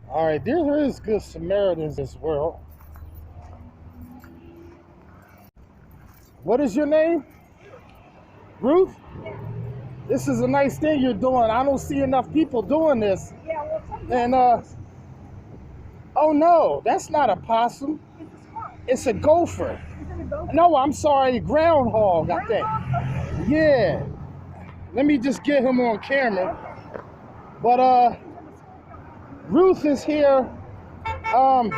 All right, there is good Samaritans in this world. What is your name? Ruth? This is a nice thing you're doing. I don't see enough people doing this. Yeah, well, some And, oh no, that's not a possum. it's a squirrel. It's a gopher. Is it a gopher? No, I'm sorry, groundhog, I think. Groundhog? Yeah. Let me just get him on camera. But, Ruth is here.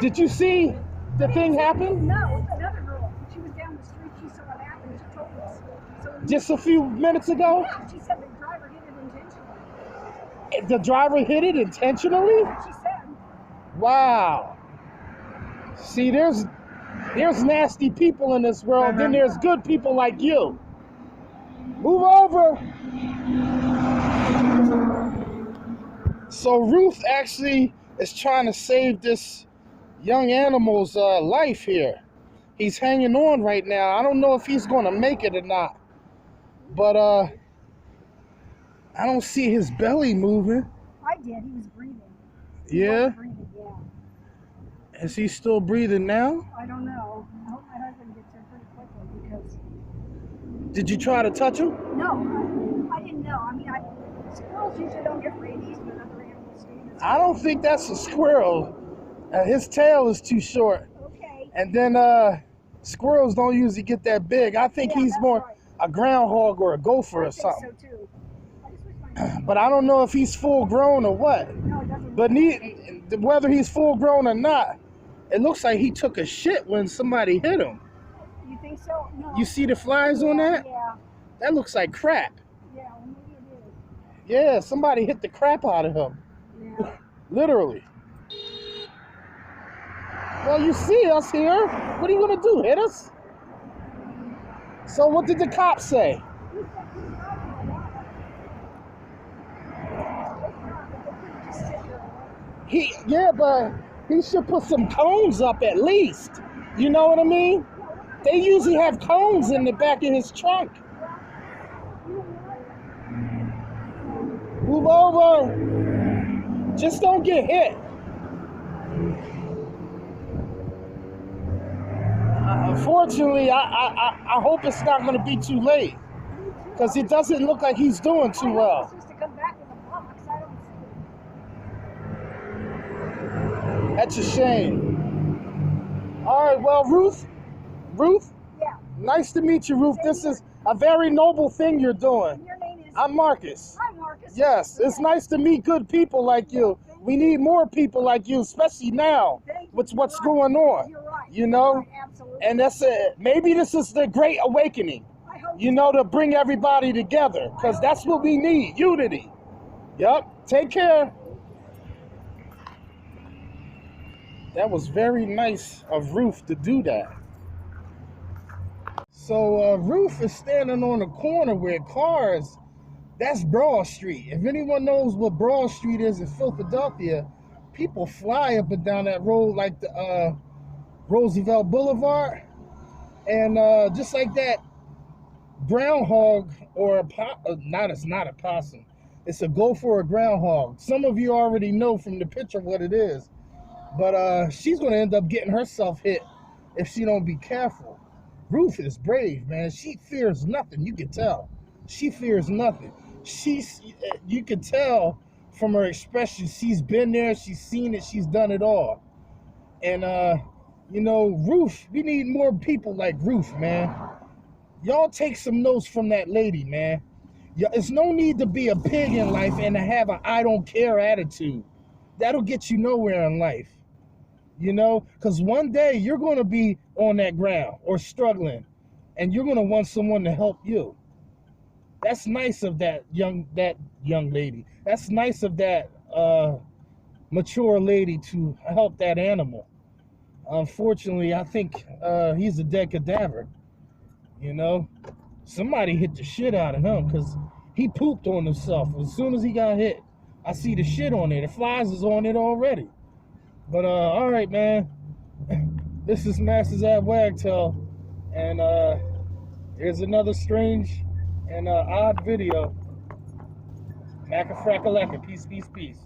Did you see the thing happen? No, another girl. She was down the street. She saw it happen. She told us. So Just a few minutes ago? yeah, she said the driver hit it intentionally. The driver hit it intentionally? She said. Wow. See, there's nasty people in this world, then there's good people like you. Move over. So Ruth actually is trying to save this young animal's life here. He's hanging on right now. I don't know if he's going to make it or not. But I don't see his belly moving. I did. He was breathing. Yeah? Was breathing, yeah. Is he still breathing now? I don't know. I hope my husband gets here pretty quickly because... Did you try to touch him? No, I didn't know. I mean, squirrels usually don't get rabies, but other animals do. I don't think that's a squirrel. His tail is too short. Okay. And then squirrels don't usually get that big. I think Yeah, he's that's more right. a groundhog or a gopher I or think something. so too. I just wish my But I don't know if he's full grown or what. No, it doesn't. But whether he's full grown or not, it looks like he took a shit when somebody hit him. You think so? No. You see the flies on that? Yeah. That looks like crap. Yeah, well, maybe it is. Yeah, somebody hit the crap out of him. Yeah. Literally. Well, you see us here. What are you going to do? Hit us? So what did the cops say? But he should put some cones up at least. You know what I mean? They usually have cones in the back of his trunk. Move over. Just don't get hit. Unfortunately, I hope it's not going to be too late. Because it doesn't look like he's doing too well. That's a shame. All right, well, Ruth? Yeah. Nice to meet you, Ruth. This is a very noble thing you're doing. And your name is? I'm Marcus. Hi, Marcus. Yes, it's nice to meet good people like you. We need more people like you, especially now with what's going on. You're right. You know? You're right. Absolutely. And that's it. Maybe this is the great awakening, you know, to bring everybody together, because that's what we need, unity. Yep. Take care. That was very nice of Ruth to do that. So Ruth is standing on the corner where cars, that's Broad Street. If anyone knows what Broad Street is in Philadelphia, people fly up and down that road like the Roosevelt Boulevard. And just like that, groundhog or it's not a possum. It's a gopher or a groundhog. Some of you already know from the picture what it is. But she's going to end up getting herself hit if she don't be careful. Ruth is brave, man. She fears nothing. You can tell. She fears nothing. You can tell from her expression. She's been there. She's seen it. She's done it all. And, you know, Ruth, we need more people like Ruth, man. Y'all take some notes from that lady, man. There's no need to be a pig in life and to have an I don't care attitude. That'll get you nowhere in life. You know, because one day you're going to be on that ground or struggling, and you're going to want someone to help you. That's nice of that young lady. That's nice of that mature lady to help that animal. Unfortunately, I think he's a dead cadaver. You know, somebody hit the shit out of him because he pooped on himself as soon as he got hit. I see the shit on it. The flies is on it already. But, all right, man. This is Masters at Wagtail. And here's another strange and odd video. Macca-fracka-lacka. Peace, peace, peace.